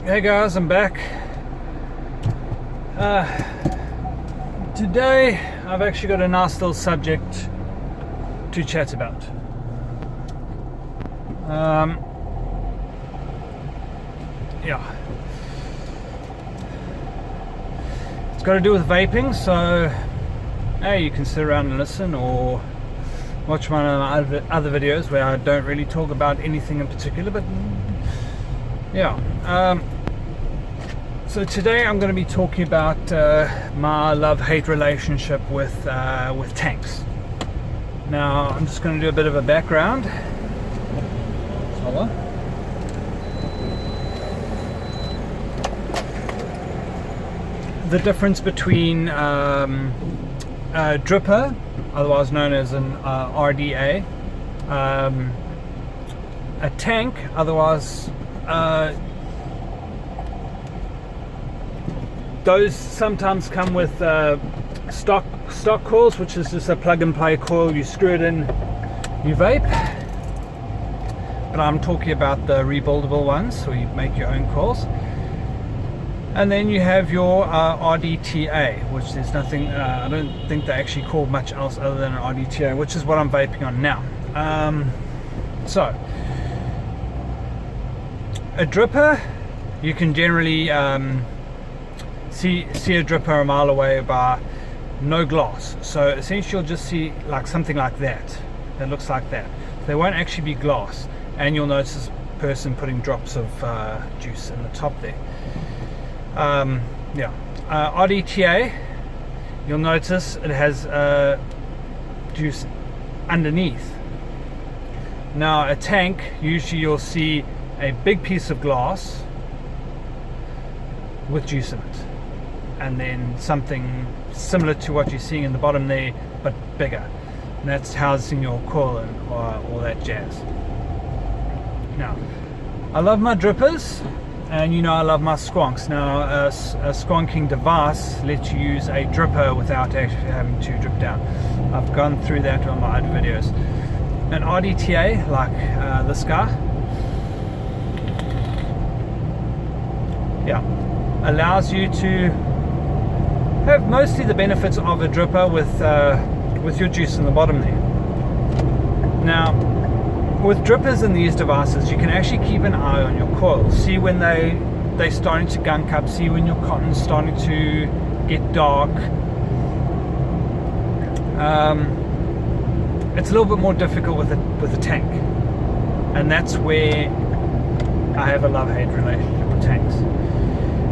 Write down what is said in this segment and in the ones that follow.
Hey guys, I'm back. Today I've actually got a nice little subject to chat about. It's got to do with vaping, so hey, you can sit around and listen or watch one of my other videos where I don't really talk about anything in particular, but yeah. So today I'm going to be talking about my love-hate relationship with tanks. Now I'm just going to do a bit of a background. Hold on. The difference between dripper, otherwise known as an RDA, a tank, otherwise those sometimes come with stock coils, which is just a plug and play coil. You screw it in, you vape. But I'm talking about the rebuildable ones, so you make your own coils. And then you have your RDTA, which there's nothing, I don't think they actually call much else other than an RDTA, which is what I'm vaping on now. So a dripper, you can generally see a dripper a mile away by no glass. So essentially you'll just see like something like that looks like that. There won't actually be glass, and you'll notice this person putting drops of juice in the top there. RDTA, you'll notice it has juice underneath. Now a tank, usually you'll see a big piece of glass with juice in it, and then something similar to what you're seeing in the bottom there, but bigger, and that's housing your coil and all that jazz. Now I love my drippers, and you know I love my squonks. Now a squonking device lets you use a dripper without actually having to drip down. I've gone through that on my other videos. An RDTA like this guy, allows you to have mostly the benefits of a dripper with your juice in the bottom there. Now with drippers in these devices, you can actually keep an eye on your coils, see when they're starting to gunk up, see when your cotton's starting to get dark. It's a little bit more difficult with a tank, and that's where I have a love-hate relationship with tanks.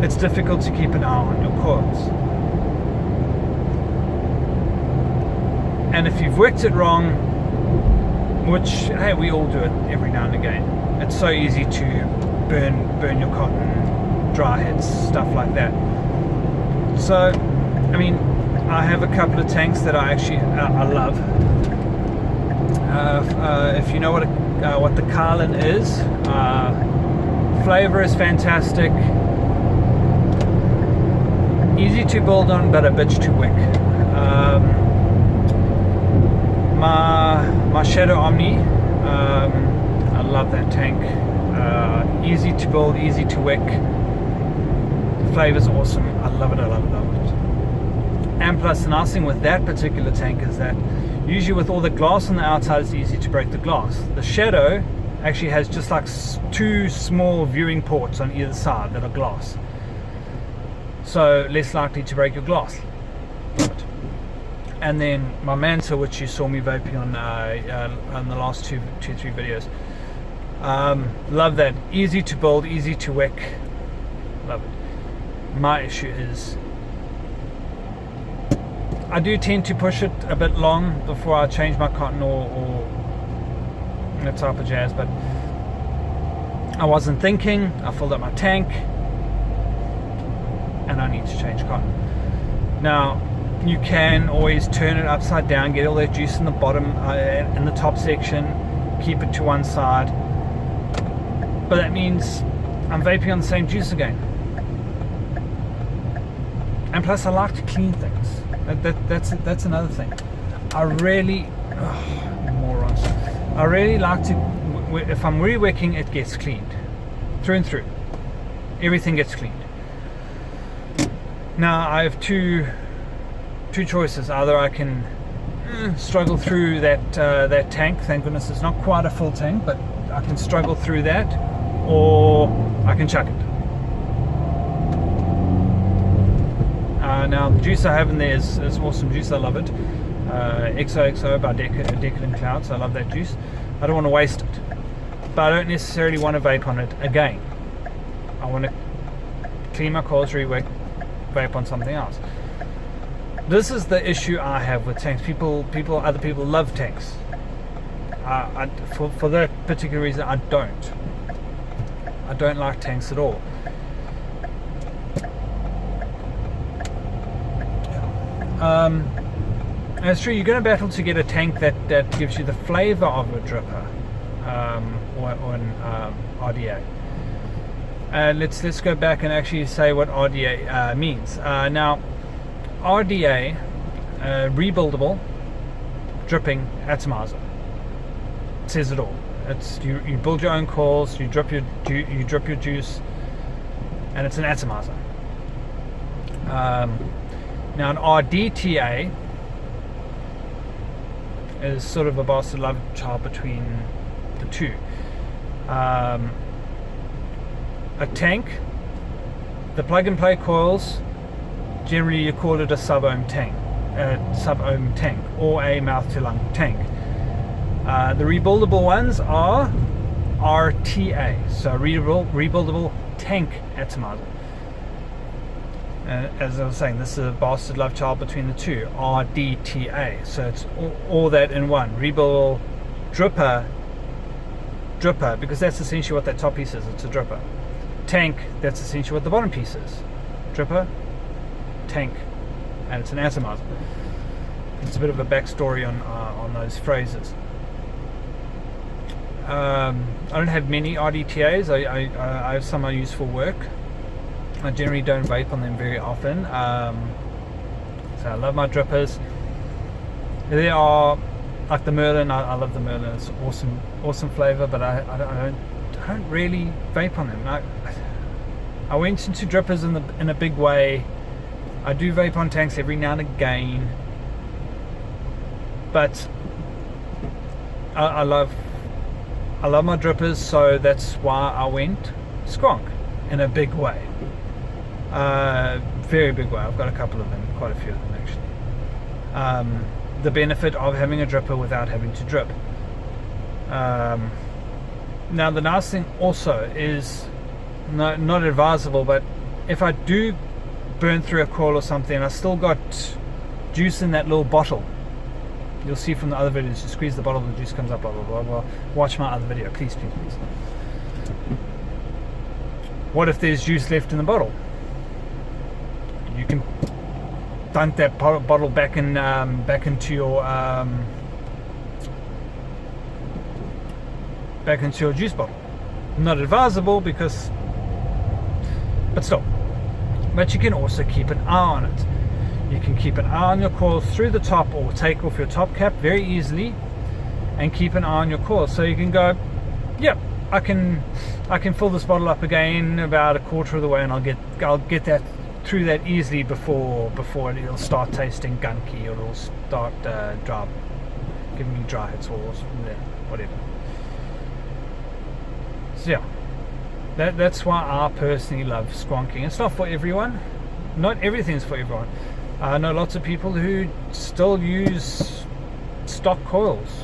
It's difficult to keep an eye on your coils, and if you've worked it wrong, which hey, we all do it every now and again, it's so easy to burn your cotton, dry hits, stuff like that. So I mean, I have a couple of tanks that I actually I love. If you know what the Carlin is, flavor is fantastic, easy to build on, but a bitch too wick. My Shadow Omni, I love that tank. Easy to build, easy to wick. The flavor's awesome. I love it. And plus, the nice thing with that particular tank is that usually with all the glass on the outside, it's easy to break the glass. The Shadow actually has just like two small viewing ports on either side that are glass, so less likely to break your glass. And then my Manta, which you saw me vaping on the last two, three videos. Love that. Easy to build, easy to wick. Love it. My issue is I do tend to push it a bit long before I change my cotton or that type of jazz, but I wasn't thinking. I filled up my tank and I need to change cotton. Now you can always turn it upside down, get all that juice in the bottom, in the top section, keep it to one side, but that means I'm vaping on the same juice again. And plus I like to clean things. That's another thing. I really morons. I really like to, if I'm re-wicking, it gets cleaned through and through. everything gets cleaned. Now I have two choices. Either I can struggle through that tank. Thank goodness it's not quite a full tank, but I can struggle through that, or I can chuck it. Now the juice I have in there is awesome juice. I love it. XOXO by Decadent Clouds. I love that juice. I don't want to waste it, but I don't necessarily want to vape on it again. I want to clean my coils, vape on something else. This is the issue I have with tanks. Other people love tanks. For that particular reason, I don't. I don't like tanks at all. And it's true, you're going to battle to get a tank that gives you the flavor of a dripper or an RDA. Let's go back and actually say what RDA means. Now, RDA, rebuildable dripping atomizer. It says it all. It's you build your own coils, you drip your juice, and it's an atomizer. Now an RDTA is sort of a bastard love child between the two. A tank, the plug and play coils, generally you call it a sub-ohm tank, or a mouth to lung tank. The rebuildable ones are RTA, so rebuildable tank atomizer. As I was saying, this is a bastard love child between the two. RDTA, so it's all that in one. Rebuildable dripper, because that's essentially what that top piece is. It's a dripper. Tank, that's essentially what the bottom piece is. Dripper, tank, and it's an atomizer. It's a bit of a backstory on those phrases. I don't have many RDTAs. I have some I use for work. I generally don't vape on them very often. So I love my drippers. They are like the Merlin. I love the Merlin. It's awesome flavor, but I don't really vape on them. I went into drippers in a big way. I do vape on tanks every now and again, but I love my drippers, so that's why I went skronk in a big way. Very big way. I've got a couple of them, quite a few of them actually. The benefit of having a dripper without having to drip. Now the nice thing also is not advisable, but if I do burn through a coil or something and I still got juice in that little bottle, you'll see from the other videos, you squeeze the bottle, the juice comes up, blah blah blah blah. Watch my other video, please. What if there's juice left in the bottle? You can dunk that bottle back into your juice bottle. Not advisable because, but still. But you can also keep an eye on it. You can keep an eye on your coils through the top, or take off your top cap very easily and keep an eye on your coils. So you can go, yep, I can fill this bottle up again about a quarter of the way, and I'll get that through that easily before it'll start tasting gunky, or it'll start giving me dry hits or whatever. So yeah, that's why I personally love skronking. It's not for everyone. Not everything's for everyone. I know lots of people who still use stock coils,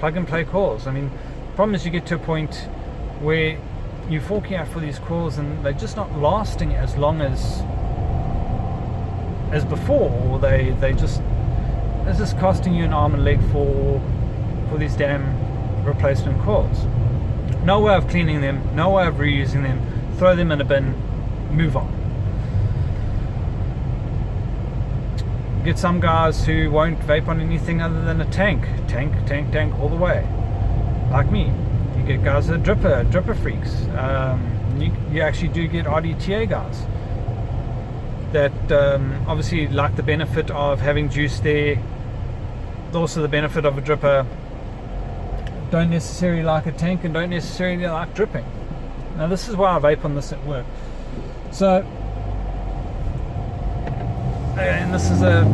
plug and play coils. I mean, the problem is you get to a point where you're forking out for these coils and they're just not lasting as long as before, or it's just costing you an arm and leg for these damn replacement coils. No way of cleaning them, no way of reusing them. Throw them in a bin, move on. Get some guys who won't vape on anything other than a tank all the way, like me. You get guys that are dripper freaks. You actually do get RDTA guys that obviously like the benefit of having juice there, also the benefit of a dripper, don't necessarily like a tank and don't necessarily like dripping. Now this is why I vape on this at work. So, and this is a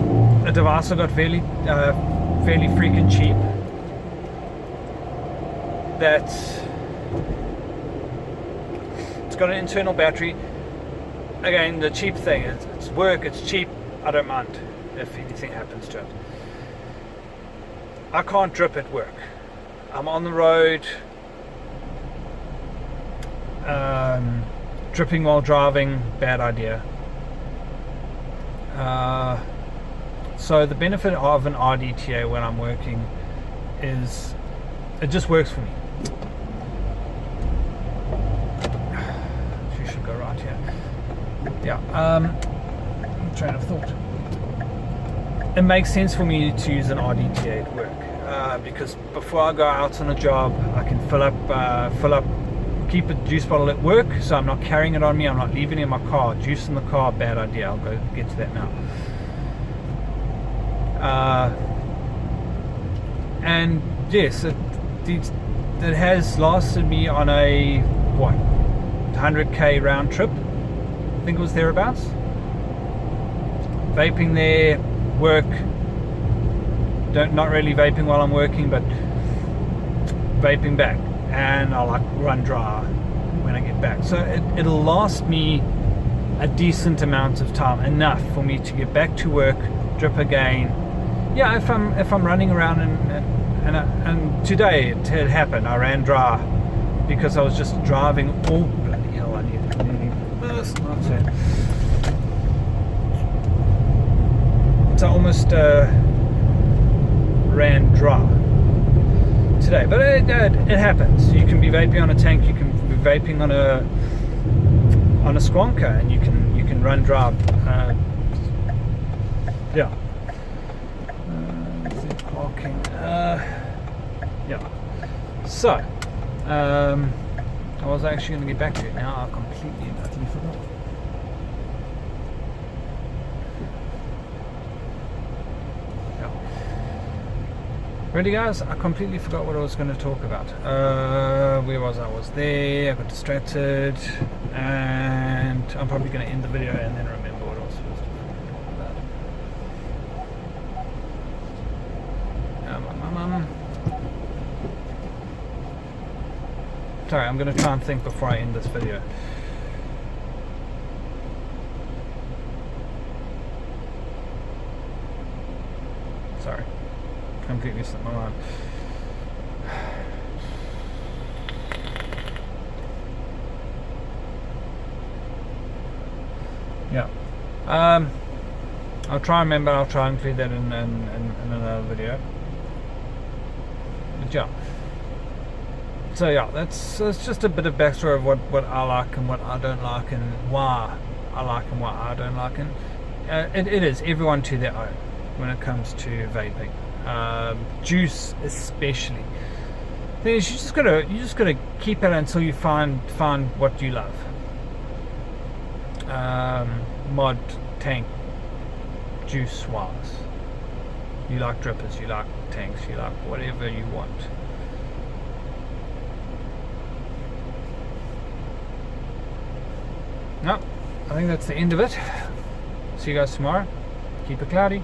device I got fairly freaking cheap. It's got an internal battery. Again, the cheap thing is it's work, it's cheap, I don't mind if anything happens to it. I can't drip at work. I'm on the road, dripping while driving, bad idea. So the benefit of an RDTA when I'm working is it just works for me. She should go right here. Yeah, train of thought. It makes sense for me to use an RDTA at work because before I go out on a job, I can fill up, keep a juice bottle at work, so I'm not carrying it on me. I'm not leaving it in my car. Juice in the car, bad idea. I'll go get to that now. And yes, it has lasted me on a 100k round trip. I think it was thereabouts. Vaping there, work. Not really vaping while I'm working, but vaping back, and I'll run dry when I get back. So it'll last me a decent amount of time, enough for me to get back to work, drip again. Yeah, if I'm running around and today it had happened. I ran dry because I was just driving. Oh bloody hell! I need this. Not it. So I almost ran dry today, but it happens. You can be vaping on a tank. You can be vaping on a squonker, and you can run dry. Yeah. Parking. Yeah. So, I was actually going to get back to it. Now I completely and utterly forgot. Yeah. Ready, guys? I completely forgot what I was going to talk about. Where was I? I was there. I got distracted, and I'm probably going to end the video and then remember what I was supposed to talk about. Sorry, I'm going to try and think before I end this video. Sorry, completely slipped my mind. Yeah. I'll try and remember. I'll try and include that in another video. But yeah. So yeah, that's just a bit of backstory of what I like and what I don't like, and why I like and why I don't like. And it is everyone to their own when it comes to vaping, juice especially. The thing is, you just gotta keep it until you find what you love. Mod, tank, juice wise, you like drippers, you like tanks, you like whatever you want. No, I think that's the end of it. See you guys tomorrow. Keep it cloudy.